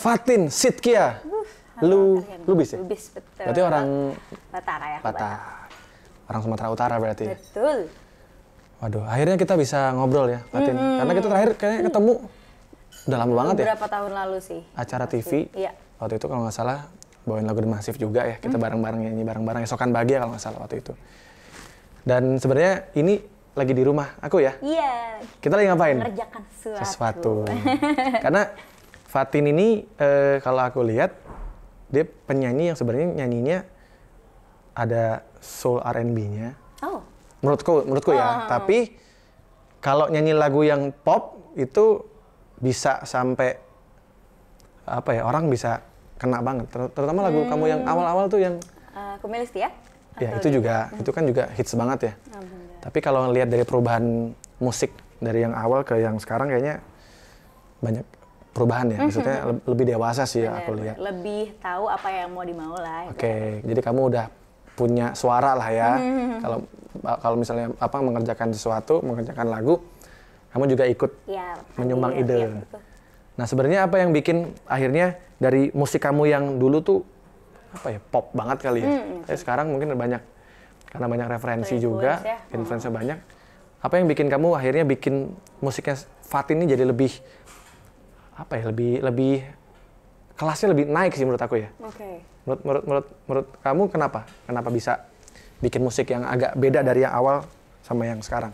Fatin Sidkia. Lu Lubis ya? Lubis, betul. Berarti orang Batara ya? Batak. Orang Sumatera Utara berarti. Betul. Waduh, akhirnya kita bisa ngobrol ya, Fatin. Karena kita terakhir kayaknya ketemu udah lama banget ya. Berapa tahun lalu sih? Acara TV. Iya. Waktu itu kalau nggak salah bawain lagu The Massive juga ya. Kita bareng-bareng nyanyi bareng-bareng Esokan Bahagia kalau nggak salah waktu itu. Dan sebenarnya ini lagi di rumah aku ya. Iya. Kita lagi ngapain? Mengerjakan Sesuatu. Karena Fatin ini kalau aku lihat dia penyanyi yang sebenarnya nyanyinya ada soul R&B-nya. Oh. Menurutku ya. Tapi kalau nyanyi lagu yang pop itu bisa sampai apa ya, orang bisa kena banget. Terutama lagu kamu yang awal-awal tuh yang Kumilis ya? ya itu juga, itu kan juga hits banget ya. Tapi kalau ngelihat dari perubahan musik dari yang awal ke yang sekarang kayaknya banyak perubahan ya. Maksudnya lebih dewasa sih ya aku lihat. Lebih tahu apa yang mau dimau lah. Oke, jadi kamu udah punya suara lah ya. Kalau misalnya apa mengerjakan sesuatu, mengerjakan lagu, kamu juga ikut Ya, menyumbang ya, ide. ya, betul. Nah sebenarnya apa yang bikin akhirnya dari musik kamu yang dulu tuh apa ya, pop banget kali ya. Tapi sekarang mungkin banyak karena banyak referensi juga, ya. influence banyak. Apa yang bikin kamu akhirnya bikin musiknya Fatin ini jadi lebih apa ya, lebih kelasnya lebih naik sih menurut aku ya. Oke. Menurut kamu kenapa bisa bikin musik yang agak beda dari yang awal sama yang sekarang?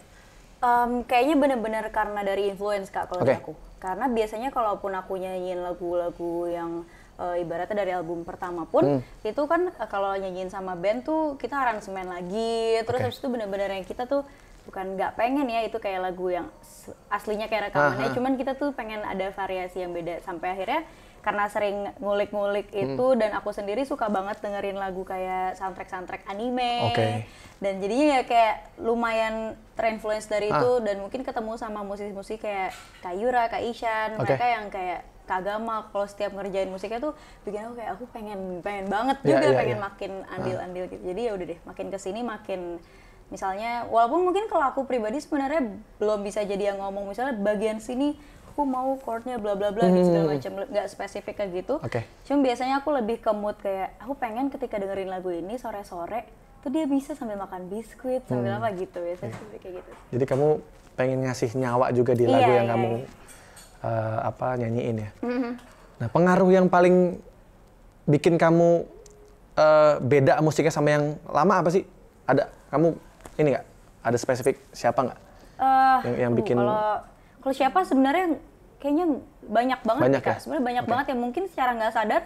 Kayaknya bener-bener karena dari influence Kak kalau dari Oke. aku. Karena biasanya kalaupun aku nyanyiin lagu-lagu yang ibaratnya dari album pertama pun itu kan kalau nyanyiin sama band tuh kita aransemen lagi, terus habis itu bener-bener yang kita tuh bukan nggak pengen ya itu kayak lagu yang aslinya kayak rekamannya, cuman kita tuh pengen ada variasi yang beda sampai akhirnya karena sering ngulik-ngulik itu dan aku sendiri suka banget dengerin lagu kayak soundtrack anime. Dan jadinya ya kayak lumayan terinfluence dari itu dan mungkin ketemu sama musisi-musisi kayak Kak Yura, Kak Ishan, mereka yang kayak Kak Gamal kalau setiap ngerjain musiknya tuh bikin aku kayak aku pengen banget juga pengen makin andil-andil gitu. Jadi ya udah deh makin kesini makin misalnya walaupun mungkin kalau aku pribadi sebenarnya belum bisa jadi yang ngomong misalnya bagian sini aku mau chordnya bla bla bla gitu segala macam, nggak spesifik kayak gitu. Cuma biasanya aku lebih ke mood kayak aku pengen ketika dengerin lagu ini sore-sore tuh dia bisa sambil makan biskuit sambil apa gitu biasanya kayak gitu. Jadi kamu pengen ngasih nyawa juga di lagu yang kamu apa nyanyiin ya. Nah pengaruh yang paling bikin kamu beda musiknya sama yang lama apa sih? Ada kamu ini nggak? Ada spesifik siapa nggak? Yang bikin kalau siapa sebenarnya kayaknya banyak banget banyak Kak. Ya? Sebenarnya banyak banget yang mungkin secara nggak sadar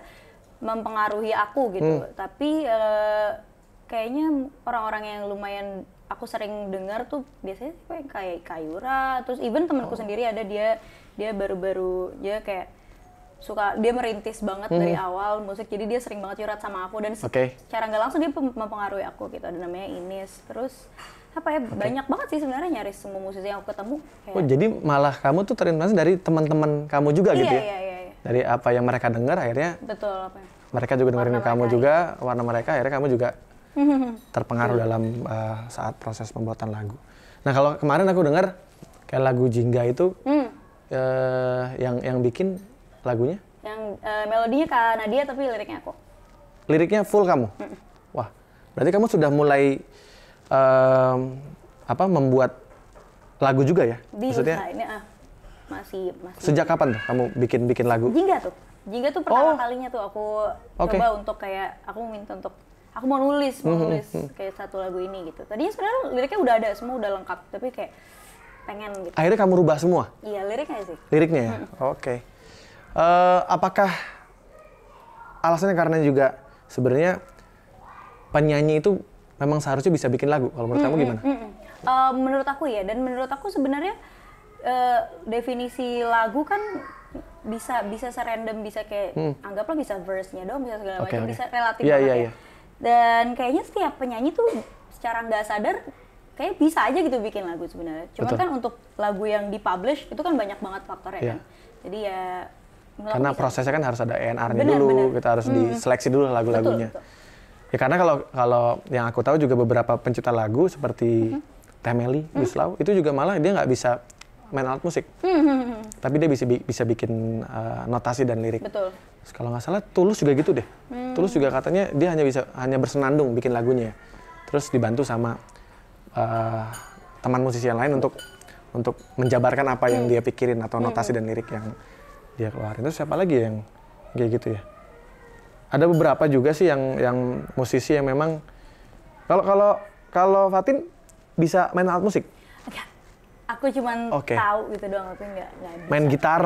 mempengaruhi aku gitu. Tapi kayaknya orang-orang yang lumayan aku sering dengar tuh biasanya kayak Kayura, terus even temanku sendiri ada dia baru-baru dia kayak suka dia merintis banget dari awal musik, jadi dia sering banget curhat sama aku dan secara nggak langsung dia mempengaruhi aku gitu. Ada namanya Ines, terus apa ya banyak banget sih sebenarnya nyaris semua musisi yang aku ketemu. Kayak, oh jadi malah kamu tuh terinfluence dari teman-teman kamu juga gitu ya? Iya. Dari apa yang mereka dengar akhirnya? Betul apa ya? Mereka juga dengerin kamu juga, warna mereka akhirnya kamu juga terpengaruh dalam saat proses pembuatan lagu. Nah kalau kemarin aku dengar kayak lagu Jingga itu yang bikin lagunya? Yang melodinya Kak Nadia tapi liriknya aku. Liriknya full kamu? Wah, berarti kamu sudah mulai membuat lagu juga ya? Maksudnya? Ini masih. Sejak kapan tuh kamu bikin lagu? Jingga tuh pertama kalinya tuh aku coba untuk kayak aku minta untuk aku mau nulis kayak satu lagu ini gitu. Tadinya sebenarnya liriknya udah ada semua, udah lengkap, tapi kayak pengen gitu. Akhirnya kamu rubah semua? Iya, liriknya sih. Liriknya ya? Oke. Apakah alasannya karena juga sebenarnya penyanyi itu memang seharusnya bisa bikin lagu? Kalau menurut kamu gimana? Menurut aku ya, dan menurut aku sebenarnya definisi lagu kan bisa serandom, bisa kayak anggaplah bisa verse-nya doang, bisa segala macam, bisa relatif banget ya. Dan kayaknya setiap penyanyi tuh secara nggak sadar kayak bisa aja gitu bikin lagu sebenarnya. Cuman kan untuk lagu yang dipublish itu kan banyak banget faktornya kan. Jadi ya karena prosesnya kan harus ada A&R-nya dulu, kita harus diseleksi dulu lagu-lagunya. Ya karena kalau yang aku tahu juga beberapa pencipta lagu seperti Temeli, Guslau itu juga malah dia nggak bisa main alat musik. Tapi dia bisa bikin notasi dan lirik. Betul. Terus kalau nggak salah Tulus juga gitu deh. Tulus juga katanya dia hanya bersenandung bikin lagunya. Terus dibantu sama teman musisi yang lain untuk menjabarkan apa yang dia pikirin atau notasi dan lirik yang dia keluarin. Terus siapa lagi yang kayak gitu ya? Ada beberapa juga sih yang musisi yang memang kalau Fatin bisa main alat musik. Aku cuman tahu gitu doang, tapi nggak bisa. Main gitar,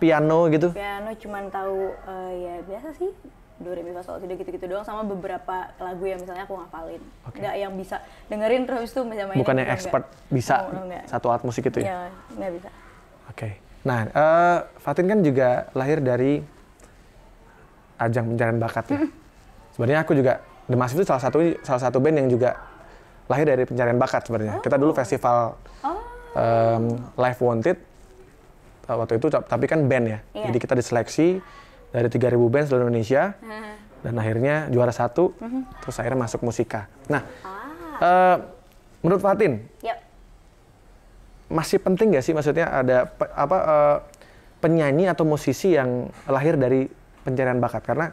piano gitu? Piano cuman tahu ya biasa sih, do re mi fa sol si do gitu doang, sama beberapa lagu yang misalnya aku ngapalin. Nggak yang bisa dengerin terus itu bisa mainin. Bukan yang expert bisa satu alat musik itu Ya, ya? nggak bisa. Oke. Nah, Fatin kan juga lahir dari ajang pencarian bakat ya. Sebenarnya aku juga The Massive itu salah satu band yang juga lahir dari pencarian bakat sebenarnya. Kita dulu festival Live Wanted waktu itu, tapi kan band ya. Jadi kita diseleksi dari 3.000 band seluruh Indonesia dan akhirnya juara 1, terus akhirnya masuk Musika. Nah, menurut Fatin, masih penting nggak sih, maksudnya ada penyanyi atau musisi yang lahir dari pencarian bakat? Karena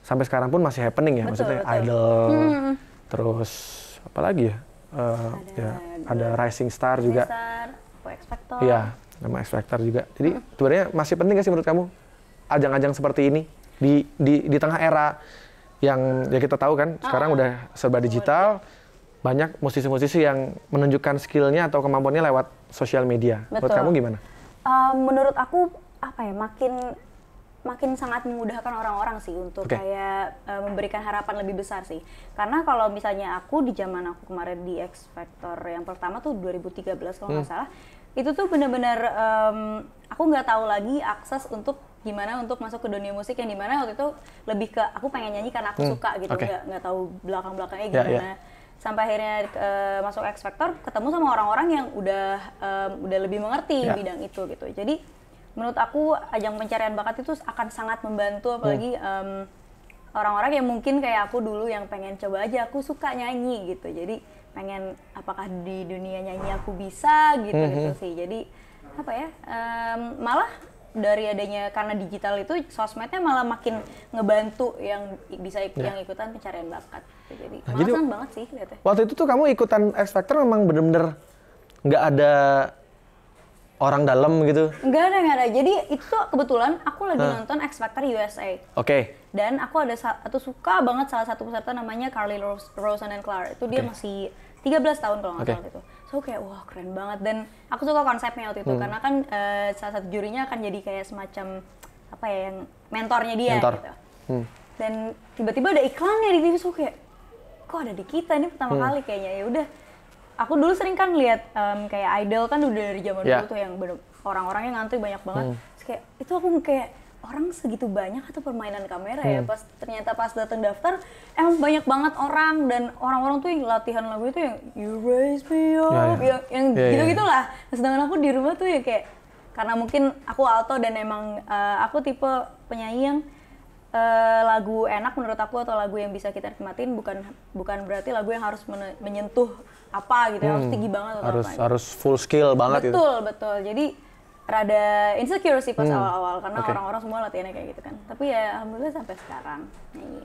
sampai sekarang pun masih happening ya, maksudnya Idol, terus apa lagi ya? Ada Rising Star juga. X Factor. Iya, nama X Factor juga. Jadi sebenarnya masih penting nggak sih menurut kamu ajang-ajang seperti ini di tengah era yang ya kita tahu kan sekarang udah serba digital, banyak musisi-musisi yang menunjukkan skillnya atau kemampuannya lewat sosial media. Menurut kamu gimana? Menurut aku makin sangat memudahkan orang-orang sih untuk kayak memberikan harapan lebih besar sih. Karena kalau misalnya aku di zaman aku kemarin di X Factor yang pertama tuh 2013 kalau nggak salah, itu tuh benar-benar aku nggak tahu lagi akses untuk gimana untuk masuk ke dunia musik, yang dimana waktu itu lebih ke aku pengen nyanyi karena aku suka gitu, nggak tahu belakang-belakangnya gimana. Sampai akhirnya masuk X Factor, ketemu sama orang-orang yang udah lebih mengerti bidang itu gitu. Jadi menurut aku ajang pencarian bakat itu akan sangat membantu, apalagi orang-orang yang mungkin kayak aku dulu yang pengen coba aja, aku suka nyanyi gitu, jadi pengen apakah di dunia nyanyi aku bisa gitu sih. Jadi apa ya, malah dari adanya karena digital itu sosmednya malah makin ngebantu yang bisa yang ikutan pencarian bakat. Jadi malah senang banget sih lihatnya. Waktu itu tuh kamu ikutan X Factor memang bener-bener nggak ada orang dalam gitu? Nggak ada. Jadi itu tuh kebetulan aku lagi nonton X Factor USA. Dan aku suka banget salah satu peserta namanya Carly Rosanne Clark. Itu dia masih 13 tahun kalau nggak salah itu. So kayak wah keren banget, dan aku suka konsepnya waktu itu karena kan salah satu jurinya akan jadi kayak semacam apa ya, yang mentornya dia gitu. Dan tiba-tiba ada iklannya di TV, so kayak kok ada di kita, ini pertama kali kayaknya. Ya udah, aku dulu sering kan lihat kayak Idol kan udah dari zaman dulu tuh yang orang-orangnya ngantri banyak banget. Terus kayak itu aku kayak orang segitu banyak atau permainan kamera ya. Ternyata pas datang daftar emang banyak banget orang, dan orang-orang tuh yang latihan lagu itu yang You Raise Me Up, yang gitu-gitulah. Sedangkan aku di rumah tuh ya kayak, karena mungkin aku alto dan emang aku tipe penyanyi yang lagu enak menurut aku atau lagu yang bisa kita nikmatin bukan berarti lagu yang harus menyentuh apa gitu, harus tinggi banget atau harus full skill banget. Betul. Jadi rada insecure sih pas awal-awal karena orang-orang semua latihannya kayak gitu kan. Tapi ya alhamdulillah sampai sekarang nyanyi.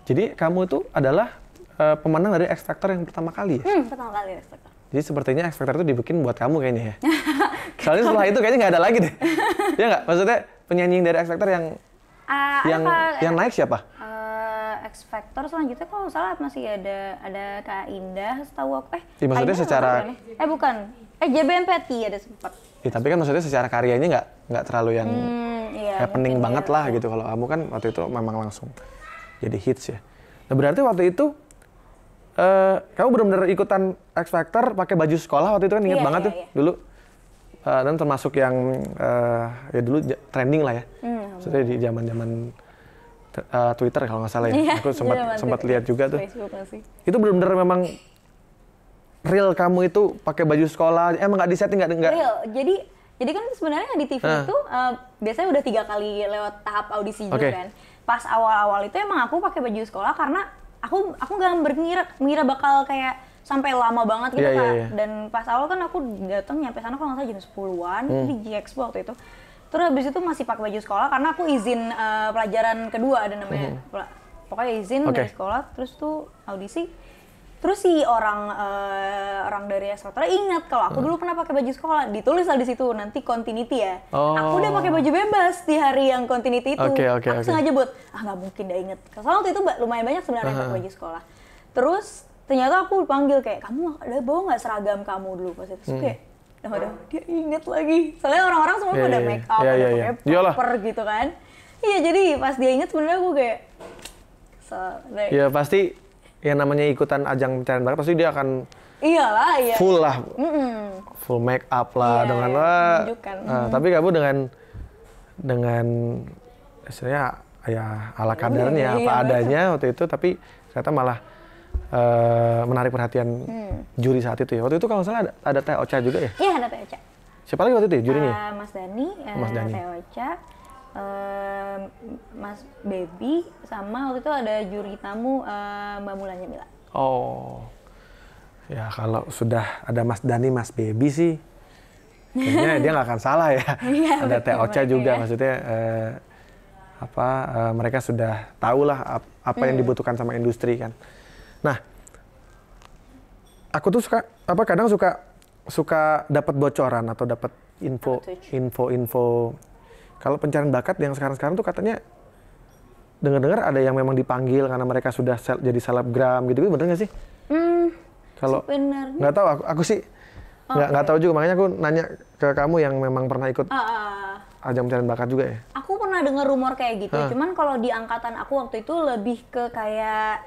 Jadi kamu itu adalah pemenang dari X Factor yang pertama kali ya? Pertama kali X Factor. Jadi sepertinya X Factor itu dibikin buat kamu kayaknya ya? Soalnya setelah itu kayaknya nggak ada lagi deh. Ya nggak? Maksudnya penyanyi dari X Factor yang naik siapa? X Factor selanjutnya kalau salah masih ada Kak Indah, setahu aku. Maksudnya secara bukan. JBMPT ada sempat. Tapi kan maksudnya secara karyanya nggak terlalu yang happening banget lah gitu. Kalau kamu kan waktu itu memang langsung jadi hits ya. Nah berarti waktu itu kamu benar-benar ikutan X Factor pakai baju sekolah waktu itu kan, inget banget tuh dulu. Dan termasuk yang ya dulu trending lah ya. Maksudnya di zaman-zaman Twitter kalau nggak salah ya. Aku sempat lihat juga tuh. Itu benar-benar memang real kamu itu pakai baju sekolah, emang nggak disetting nggak? Real, jadi kan sebenarnya di TV itu biasanya udah 3 kali lewat tahap audisi juga kan. Pas awal-awal itu emang aku pakai baju sekolah karena aku nggak mengira bakal kayak sampai lama banget gitu Kak. Iya. Dan pas awal kan aku datang nyampe sana kalau nggak salah jam 10-an di GXPO waktu itu. Terus habis itu masih pakai baju sekolah karena aku izin pelajaran kedua ada namanya. Pokoknya izin dari sekolah, terus tuh audisi. Terus si orang dari eksekutor ingat kalau aku dulu pernah pakai baju sekolah, ditulis lah di situ nanti continuity ya. Aku udah pakai baju bebas di hari yang continuity itu. Aku sengaja buat nggak mungkin dia inget. Soalnya waktu itu lumayan banyak sebenarnya pakai baju sekolah. Terus ternyata aku dipanggil kayak kamu ada bawa nggak seragam kamu dulu pas itu. Terus kayak udah dia inget lagi. Soalnya orang-orang semua pada make up, pada pakai proper gitu kan. Iya jadi pas dia inget sebenarnya aku kayak ya pasti yang namanya ikutan ajang pencarian bakat pasti dia akan full lah, full make up lah dengan tapi kamu dengan istilahnya ya ala kadarnya apa adanya waktu itu, tapi ternyata malah menarik perhatian juri saat itu ya. Waktu itu kalau nggak salah ada Teh Ocha juga ya? Iya ada Teh Ocha. Siapa lagi waktu itu ya jurinya? Mas Dani, Teh Ocha. Mas Baby sama waktu itu ada juri tamu Mbak Mulan Jamila. Oh, ya kalau sudah ada Mas Dani, Mas Baby sih, kayaknya dia nggak akan salah ya. Ada Teh Ocha juga, maksudnya mereka sudah tahu lah apa yang dibutuhkan sama industri kan. Nah, aku tuh kadang suka dapat bocoran atau dapat info. Kalau pencarian bakat yang sekarang tuh katanya dengar-dengar ada yang memang dipanggil karena mereka sudah jadi selebgram gitu, bener nggak sih? Kalau nggak tahu, aku sih nggak tahu juga, makanya aku nanya ke kamu yang memang pernah ikut ajang pencarian bakat juga ya. Aku pernah dengar rumor kayak gitu, cuman kalau di angkatan aku waktu itu lebih ke kayak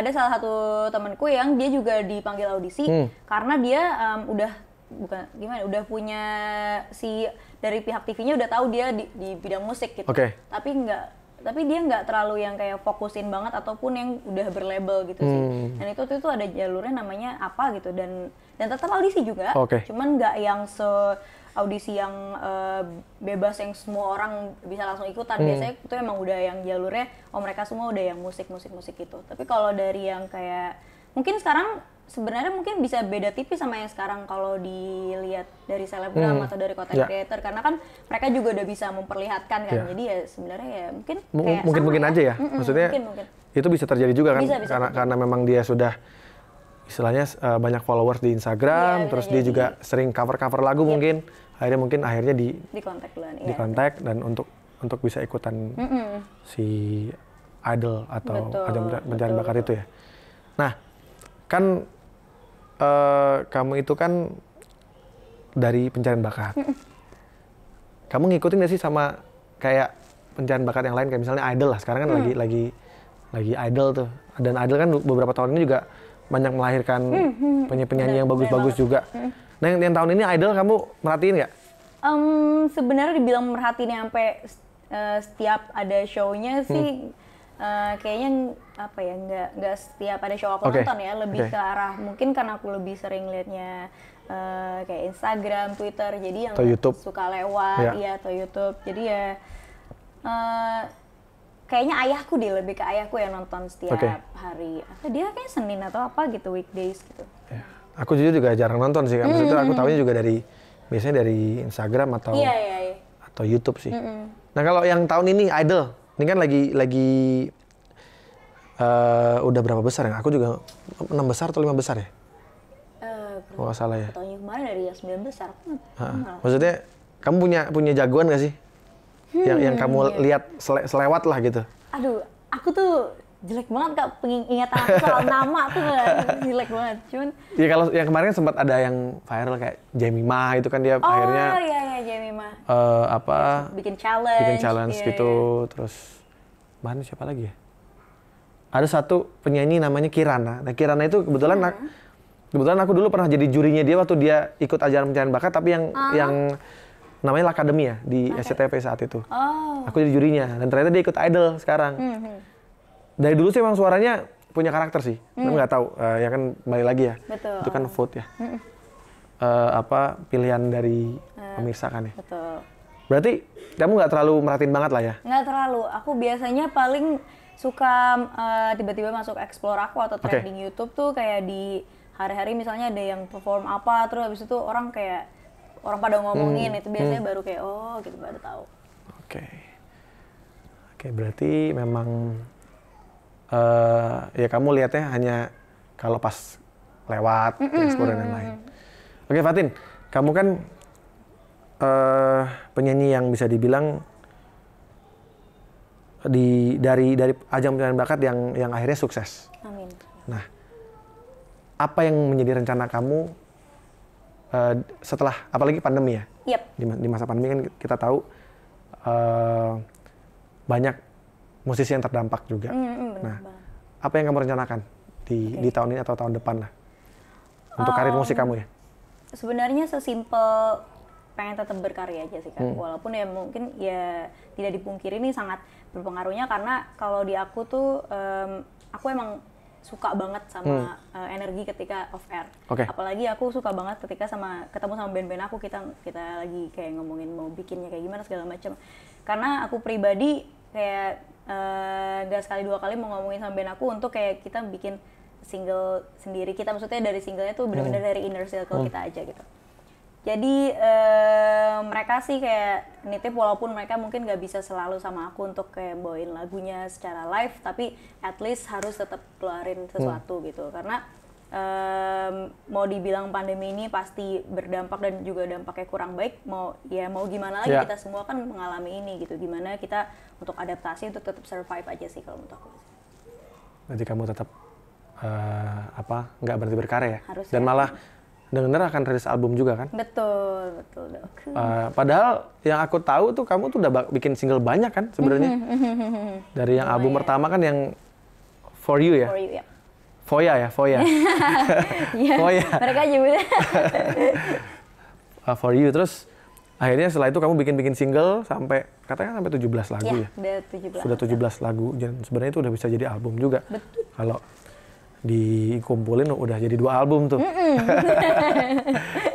ada salah satu temanku yang dia juga dipanggil audisi karena dia udah punya dari pihak TV-nya udah tahu dia di bidang musik gitu. Tapi dia nggak terlalu yang kayak fokusin banget ataupun yang udah berlabel gitu sih. Dan itu ada jalurnya namanya apa gitu dan tetap audisi juga. Cuman nggak yang audisi yang bebas yang semua orang bisa langsung ikutan. Biasanya itu emang udah yang jalurnya mereka semua udah yang musik itu. Tapi kalau dari yang kayak mungkin sekarang sebenarnya mungkin bisa beda tipis sama yang sekarang kalau dilihat dari selebgram atau dari content creator karena kan mereka juga udah bisa memperlihatkan kan. Jadi ya sebenarnya ya mungkin aja ya. Maksudnya mungkin. Itu bisa terjadi juga kan bisa karena memang dia sudah istilahnya banyak followers di Instagram, terus dia juga sering cover lagu mungkin akhirnya di kontak duluan. Di kontak dan untuk bisa ikutan si idol atau ajang pencarian bakat itu ya. Nah, kan kamu itu kan dari pencarian bakat. Kamu ngikutin nggak sih sama kayak pencarian bakat yang lain kayak misalnya idol lah, sekarang kan lagi idol tuh. Dan idol kan beberapa tahun ini juga banyak melahirkan penyanyi yang bagus-bagus juga. Nah yang tahun ini idol kamu merhatiin nggak? Sebenarnya dibilang merhatiin sampai setiap ada show-nya sih kayaknya nggak setiap ada show aku nonton ya, lebih ke arah mungkin karena aku lebih sering liatnya kayak Instagram, Twitter, jadi yang suka lewat atau YouTube, jadi ya kayaknya ayahku lebih ke ayahku yang nonton setiap hari. Atau dia kayak Senin atau apa gitu, weekdays gitu. Ya. Aku juga jarang nonton sih, maksudnya aku tahunya juga biasanya dari Instagram atau YouTube sih. Nah kalau yang tahun ini idol, ini kan lagi udah berapa besar ya? Aku juga 6 besar atau 5 besar ya? Kalau nggak salah ya. Tahun yang kemarin dari yang 9 besar. Maksudnya kamu punya jagoan nggak sih? Yang kamu lihat selewat lah gitu? Aduh, aku tuh jelek banget Kak, ingatan aku soal nama tuh jelek banget. Cuman ya kalau yang kemarin sempat ada yang viral kayak Jemimah itu kan dia akhirnya Jemimah. Bikin challenge gitu. Terus mana siapa lagi ya? Ada satu penyanyi namanya Kirana. Nah Kirana itu kebetulan aku dulu pernah jadi jurinya dia waktu dia ikut ajaran pencarian bakat, tapi yang namanya L'Academie ya di SCTV saat itu. Aku jadi jurinya dan ternyata dia ikut idol sekarang. Dari dulu sih emang suaranya punya karakter sih. Tapi nggak tahu ya kan balik lagi ya. Betul. Itu kan vote ya. Pilihan dari pemirsa kan ya. Betul. Berarti kamu nggak terlalu merhatiin banget lah ya? Nggak terlalu. Aku biasanya paling suka tiba-tiba masuk explore aku atau trending YouTube tuh kayak di hari-hari misalnya ada yang perform apa, terus habis itu orang pada ngomongin, itu biasanya baru kayak oh gitu baru tahu. Oke, berarti memang ya kamu lihatnya hanya kalau pas lewat, explore dan lain-lain. Oke, Fatin, kamu kan penyanyi yang bisa dibilang dari ajang pencarian bakat yang akhirnya sukses. Amin. Nah, apa yang menjadi rencana kamu setelah, apalagi pandemi ya? Yep. Di masa pandemi kan kita tahu banyak musisi yang terdampak juga. Nah, apa yang kamu rencanakan di tahun ini atau tahun depan lah untuk karir musik kamu ya? Sebenarnya sesimpel pengen tetap berkarya aja sih kan, walaupun ya mungkin ya tidak dipungkiri ini sangat berpengaruhnya karena kalau di aku tuh aku emang suka banget sama energi ketika off air. Apalagi aku suka banget ketika ketemu sama band-band aku, kita lagi kayak ngomongin mau bikinnya kayak gimana segala macam. Karena aku pribadi kayak nggak sekali dua kali mau ngomongin sama band aku untuk kayak kita bikin single sendiri kita, maksudnya dari singlenya tuh benar-benar dari inner circle kita aja gitu. Jadi mereka sih kayak nitip walaupun mereka mungkin nggak bisa selalu sama aku untuk kayak bawain lagunya secara live, tapi at least harus tetap keluarin sesuatu gitu. Karena mau dibilang pandemi ini pasti berdampak dan juga dampaknya kurang baik, mau gimana lagi kita semua kan mengalami ini gitu. Gimana kita untuk adaptasi untuk tetap survive aja sih kalau menurut aku. Berarti kamu tetap nggak berhenti berkarya ya? Harus dan malah dengar akan rilis album juga kan? Betul. Padahal yang aku tahu tuh kamu tuh udah bikin single banyak kan sebenarnya. Dari yang album pertama kan yang For You ya? For You, ya. Foya. Mereka nyebutnya. For You, terus akhirnya setelah itu kamu bikin single katanya sampai 17 lagu ya? Udah 17. Sudah 17 lagu, dan sebenarnya itu udah bisa jadi album juga. Betul. Kalau dikumpulin udah jadi 2 album tuh.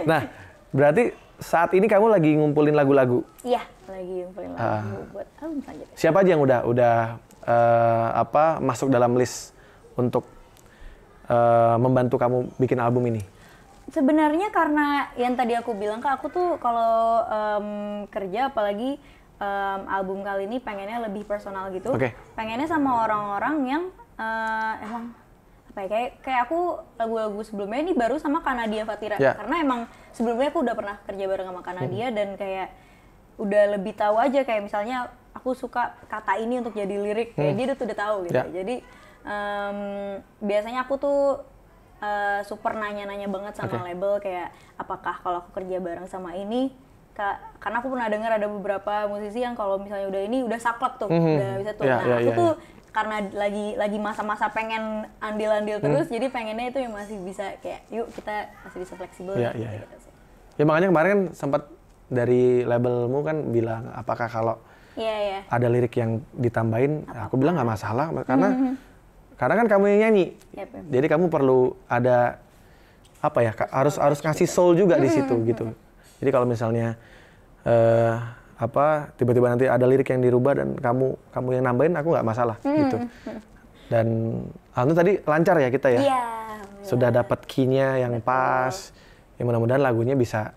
Nah, berarti saat ini kamu lagi ngumpulin lagu-lagu? Iya, lagi ngumpulin lagu buat album selanjutnya. Siapa aja yang udah masuk dalam list untuk membantu kamu bikin album ini? Sebenarnya karena yang tadi aku bilang aku tuh kalau kerja apalagi album kali ini pengennya lebih personal gitu. Pengennya sama orang-orang yang emang kayak aku lagu-lagu sebelumnya ini baru sama Kanadia Fatira karena emang sebelumnya aku udah pernah kerja bareng sama Kanadia dan kayak udah lebih tahu aja kayak misalnya aku suka kata ini untuk jadi lirik kayak dia tuh udah tahu gitu. Jadi biasanya aku tuh super nanya-nanya banget sama label kayak apakah kalau aku kerja bareng sama ini karena aku pernah dengar ada beberapa musisi yang kalau misalnya udah ini udah saklek tuh udah bisa tuh. Aku tuh karena lagi masa-masa pengen andil-andil terus, jadi pengennya itu yang masih bisa kayak yuk kita masih bisa fleksibel gitu. Ya makanya kemarin kan sempat dari labelmu kan bilang apakah kalau ada lirik yang ditambahin, aku bilang nggak masalah karena kan kamu yang nyanyi, jadi kamu perlu ada harus ngasih soul juga di situ gitu. Jadi kalau misalnya tiba-tiba nanti ada lirik yang dirubah dan kamu yang nambahin, aku nggak masalah gitu. Dan alhamdulillah tadi lancar ya kita ya. Sudah dapat key-nya yang pas. Ya mudah-mudahan lagunya bisa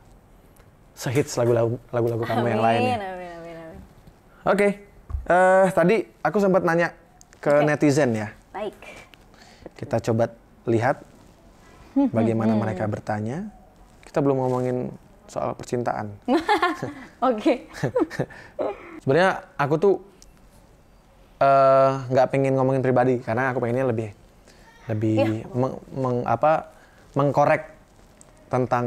sehits lagu-lagu kamu yang lain ya. Oke. Tadi aku sempat nanya ke netizen ya. Baik. Kita coba lihat bagaimana mereka bertanya. Kita belum ngomongin soal percintaan. Sebenarnya aku tuh nggak pengen ngomongin pribadi karena aku pengennya lebih mengkorek tentang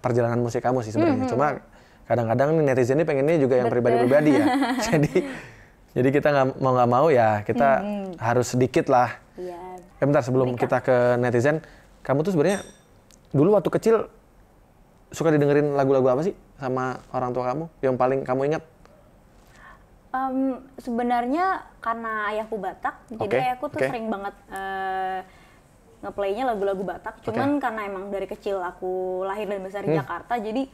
perjalanan musik kamu sih sebenarnya. Cuma kadang-kadang netizen ini pengennya juga yang pribadi-pribadi ya. Jadi kita nggak mau ya kita harus sedikit lah. Bentar sebelum kita ke netizen, kamu tuh sebenarnya dulu waktu kecil suka didengerin lagu-lagu apa sih sama orang tua kamu yang paling kamu ingat? Sebenarnya karena ayahku Batak, jadi ayahku tuh sering banget ngeplaynya lagu-lagu Batak. Cuman karena emang dari kecil aku lahir dan besar di Jakarta, jadi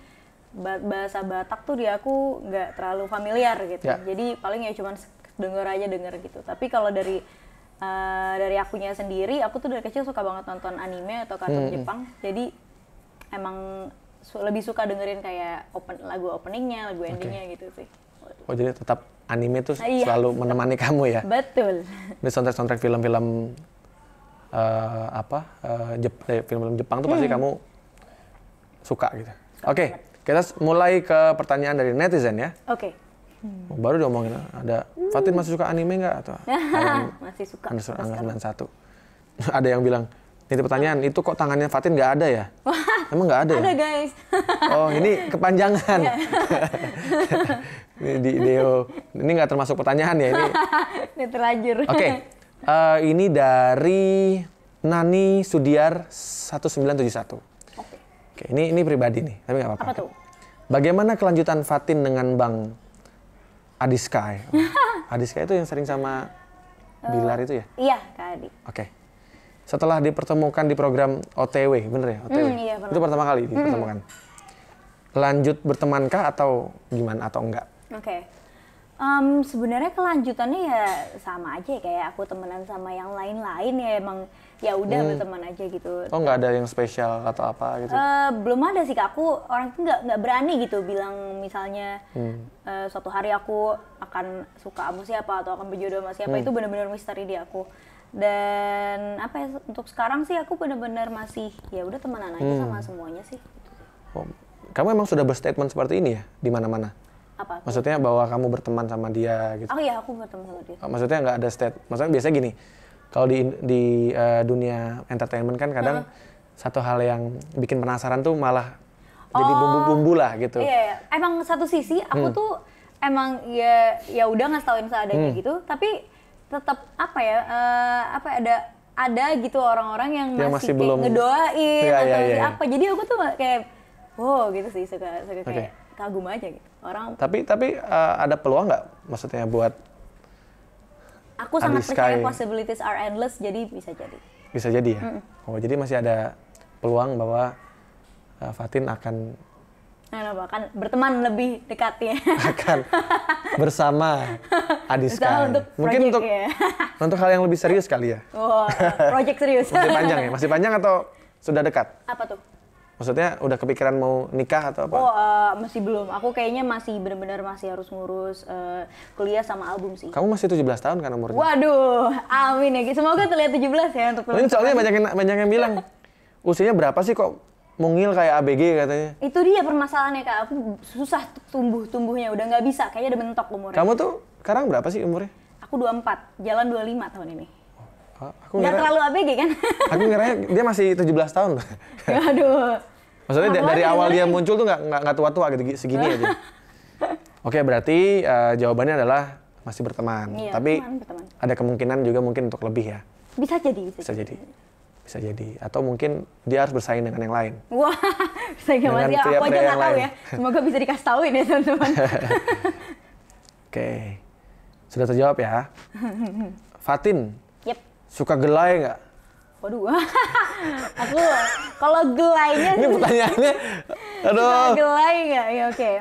bahasa Batak tuh di aku nggak terlalu familiar gitu. Ya. Jadi paling ya cuman denger gitu. Tapi kalau dari akunya sendiri, aku tuh dari kecil suka banget nonton anime atau kartun Jepang. Jadi emang lebih suka dengerin kayak lagu openingnya, lagu endingnya gitu sih. Oh jadi tetap anime tuh Iya. selalu menemani kamu ya? Betul. Di soundtrack film-film film-film Jepang tuh pasti kamu suka gitu. Oke, kita mulai ke pertanyaan dari netizen ya. Oke. Oh, baru diomongin ada Fatin masih suka anime nggak atau Masih suka. Angga 91. Ada yang bilang, itu pertanyaan, itu kok tangannya Fatin nggak ada ya? Emang nggak ada ya? Ada guys. Oh ini kepanjangan. Ini di Deo, ini nggak termasuk pertanyaan ya ini. Ini terlanjur. Oke, ini dari Nani Sudiar 1971. Oke, ini pribadi nih, tapi nggak apa-apa. Apa tuh? Bagaimana kelanjutan Fatin dengan Bang Adiskai? Adiskai itu yang sering sama Bilar itu ya? Iya, Kak Adi. Oke. Setelah dipertemukan di program OTW, bener ya? OTW? Iya, bener. Itu pertama kali dipertemukan. Lanjut bertemankah atau gimana atau enggak? Oke. Sebenarnya kelanjutannya ya sama aja kayak aku temenan sama yang lain-lain ya emang ya udah berteman aja gitu. Oh nggak ada yang spesial atau apa gitu? Belum ada sih Kak. Aku orang itu nggak berani gitu bilang misalnya suatu hari aku akan suka sama siapa atau akan berjodoh sama siapa, itu benar-benar misteri di aku. Dan apa ya, untuk sekarang sih aku benar-benar masih ya udah temenan aja sama semuanya sih. Oh, kamu emang sudah berstatement seperti ini ya di mana-mana? Apa? Maksudnya bahwa kamu berteman sama dia gitu? Oh iya, aku berteman sama dia. Maksudnya nggak ada maksudnya biasanya gini, kalau di dunia entertainment kan kadang satu hal yang bikin penasaran tuh malah jadi bumbu-bumbu lah gitu. Iya, emang satu sisi aku tuh emang ya udah ngasih tauin seadanya gitu, tapi tetap apa ya ada gitu orang-orang yang masih kayak belum ngedoain Iya, atau iya. apa. Jadi aku tuh kayak gitu sih, suka kayak kagum aja gitu. Orang Tapi ada peluang nggak maksudnya buat aku sangat Adiskai percaya possibilities are endless, jadi bisa jadi. bisa jadi ya? Oh jadi masih ada peluang bahwa Fatin akan Kan berteman lebih dekat ya. akan bersama Adiskai. Untuk Mungkin project untuk ya. untuk hal yang lebih serius kali ya. Wah, project serius. Masih panjang ya? Masih panjang atau sudah dekat? Apa tuh? Maksudnya udah kepikiran mau nikah atau apa? Oh, masih belum. Aku kayaknya masih benar-benar masih harus ngurus kuliah sama album sih. Kamu masih 17 tahun kan umurnya? Waduh, amin ya. Semoga terlihat 17 ya untuk Ini soalnya banyak yang bilang, usianya berapa sih kok mungil kayak ABG katanya? Itu dia permasalahannya Kak. Aku susah tumbuhnya, udah nggak bisa. Kayaknya udah mentok umurnya. Kamu tuh sekarang berapa sih umurnya? Aku 24, jalan 25 tahun ini. Aku Nggak terlalu ABG kan? Aku ngiranya dia masih 17 tahun. Aduh. Maksudnya dari awal dia muncul tuh nggak tua-tua gitu, segini aja. Oke, berarti jawabannya adalah masih berteman. Iya, Tapi berteman. ada kemungkinan juga mungkin untuk lebih ya. Bisa jadi. Bisa jadi. Atau mungkin dia harus bersaing dengan yang lain. Wah, saya nggak Dengan masih. Aku aja pria-pria nggak yang tahu lain. ya. Semoga bisa dikasih tauin ya teman-teman. Oke, sudah terjawab ya. Fatin, Yep. suka gelai nggak? Waduh, aku kalau gelainya Ini pertanyaannya, aduh. suka gelai nggak? Ya oke.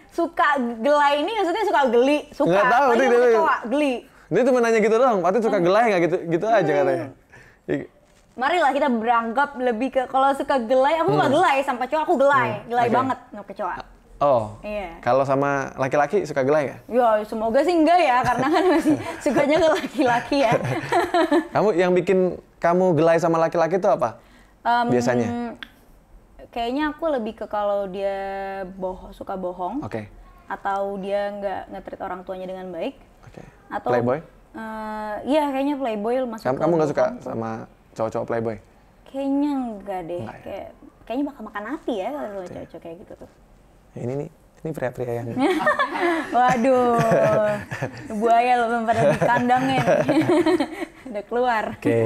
Suka gelai ini maksudnya suka geli, suka. Nggak tahu, Pokoknya dia- kecewa, geli. Dia cuma nanya gitu doang, Fatin suka gelai nggak gitu aja katanya. Marilah kita beranggap lebih ke kalau suka gelai, aku nggak gelai sama cowok, aku gelai Oke. banget sama kecoa. Oh, Iya. kalau sama laki-laki suka gelai nggak? Ya semoga sih enggak ya, karena kan masih sukanya ke laki-laki ya. Kamu yang bikin kamu gelai sama laki-laki itu apa? Biasanya? Kayaknya aku lebih ke kalau dia suka bohong, Oke. atau dia nggak nge-treat orang tuanya dengan baik, Oke. atau Playboy? Iya kayaknya playboy masuk. Kamu nggak suka bohong. sama cowok-cowok playboy? Kayaknya enggak deh. Enggak ya? Kayaknya bakal makan hati ya kalau cowok kayak gitu tuh. Ini pria-pria yang Waduh, buaya lo belum pada di kandangnya nih. Udah keluar. Oke.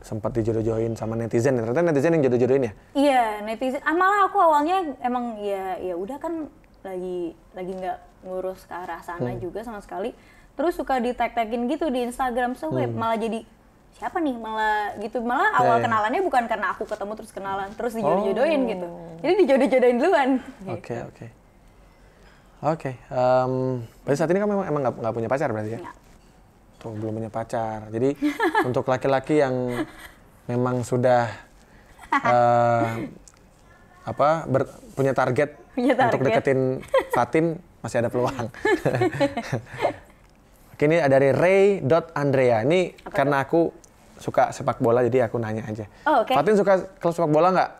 Sempat dijodoh-jodohin sama netizen. Ternyata netizen yang jodoh-jodohin ya? Iya, netizen. Malah aku awalnya emang ya udah kan lagi nggak ngurus ke arah sana juga sama sekali. Terus suka di tag-tagin gitu di Instagram, so malah jadi siapa nih, malah gitu, malah awal kenalannya bukan karena aku ketemu terus kenalan terus dijodoh-jodohin gitu, jadi dijodoh-jodohin duluan. Oke. Berarti saat ini kan memang nggak punya pacar berarti ya? Nggak. Tuh belum punya pacar. Jadi untuk laki-laki yang memang sudah punya target untuk deketin Fatin, masih ada peluang. Oke, ini dari Ray.Andrea. Ini karena aku suka sepak bola, jadi aku nanya aja. Oh, okay. Fatin suka kalau sepak bola nggak?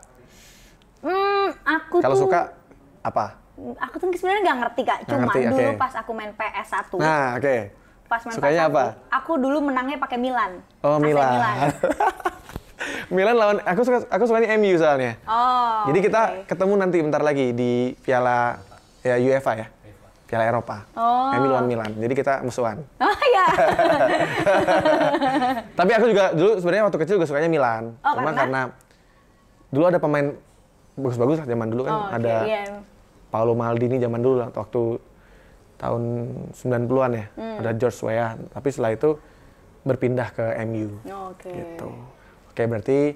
Kalau suka apa? Aku tuh sebenarnya nggak ngerti Kak, cuma dulu pas aku main PS1. Nah, oke. Pas main sukanya PS1, apa? aku dulu menangnya pakai Milan. Oh, Milan. Milan lawan aku sukanya MU soalnya. Oh. Jadi kita ketemu nanti bentar lagi di Piala UEFA ya. Piala Eropa. Oh. MU lawan Milan. Jadi kita musuhan. Oh iya. Tapi aku juga dulu sebenarnya waktu kecil juga sukanya Milan. Oh, cuma karena dulu ada pemain bagus-bagus lah zaman dulu kan. Ada Paolo Maldini zaman dulu lah, waktu tahun 90-an ya. Ada George Weah. Tapi setelah itu berpindah ke MU. Gitu. Oke, berarti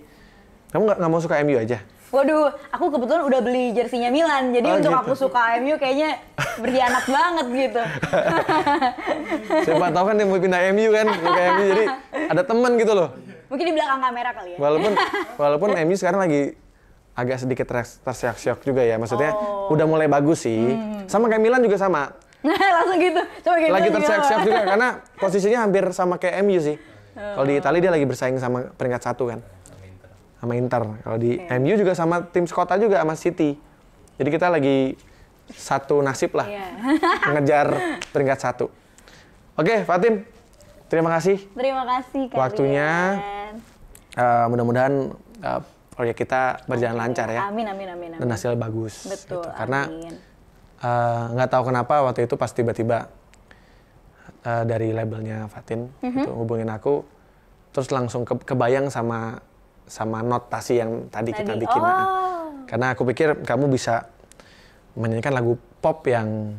kamu nggak mau suka MU aja? Waduh, aku kebetulan udah beli jersinya Milan, jadi untuk aku suka MU kayaknya berkhianat banget gitu. Siapa tahu kan dia mau pindah MU kan, suka MU, jadi ada teman gitu loh. Mungkin di belakang kamera kali ya. Walaupun MU sekarang lagi agak sedikit terseok-seok juga ya, maksudnya udah mulai bagus sih. Sama kayak Milan juga sama. Langsung gitu. Coba gitu lagi terseok-seok juga karena posisinya hampir sama kayak MU sih. Kalau di Italia dia lagi bersaing sama peringkat 1 kan. Sama Inter. Kalau di MU juga sama tim sekota juga sama City. Jadi kita lagi satu nasib lah. Mengejar peringkat 1. Oke, Fatin. Terima kasih. Terima kasih kalian. Waktunya. Mudah-mudahan proyek kita berjalan lancar ya. Amin. Dan hasil bagus. Betul, gitu. Karena amin. Nggak tahu kenapa waktu itu pas tiba-tiba dari labelnya Fatin itu hubungin aku, terus langsung kebayang sama notasi yang tadi kita bikin. Karena aku pikir kamu bisa menyanyikan lagu pop yang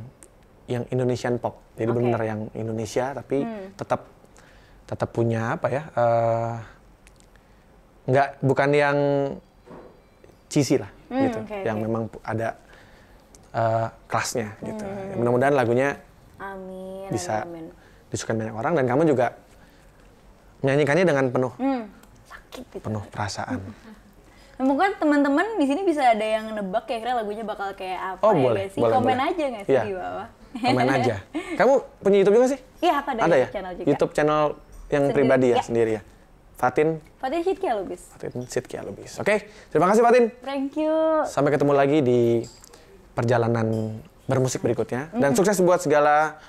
Indonesian pop, jadi benar yang Indonesia tapi tetap punya apa ya? Bukan yang cheesy lah gitu, yang memang ada kelasnya gitu. Mudah-mudahan lagunya bisa disukai banyak orang dan kamu juga menyanyikannya dengan penuh sakit gitu. Penuh perasaan. Mungkin teman-teman di sini bisa ada yang nebak kira-kira lagunya bakal kayak apa boleh, sih? Komen aja nggak sih di bawah? Komen aja. Kamu punya YouTube juga sih? Iya, ada ya? channel juga. YouTube channel yang pribadi ya, sendiri ya? Fatin Sidkia Lubis. Fatin Sidkia Lubis. Oke, terima kasih Fatin. Thank you. Sampai ketemu lagi di perjalanan bermusik berikutnya. Dan sukses buat segala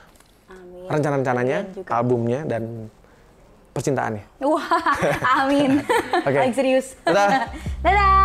rencana-rencananya, albumnya, dan percintaannya. Wah, amin. Oke. Paling serius. Dadah. Dadah.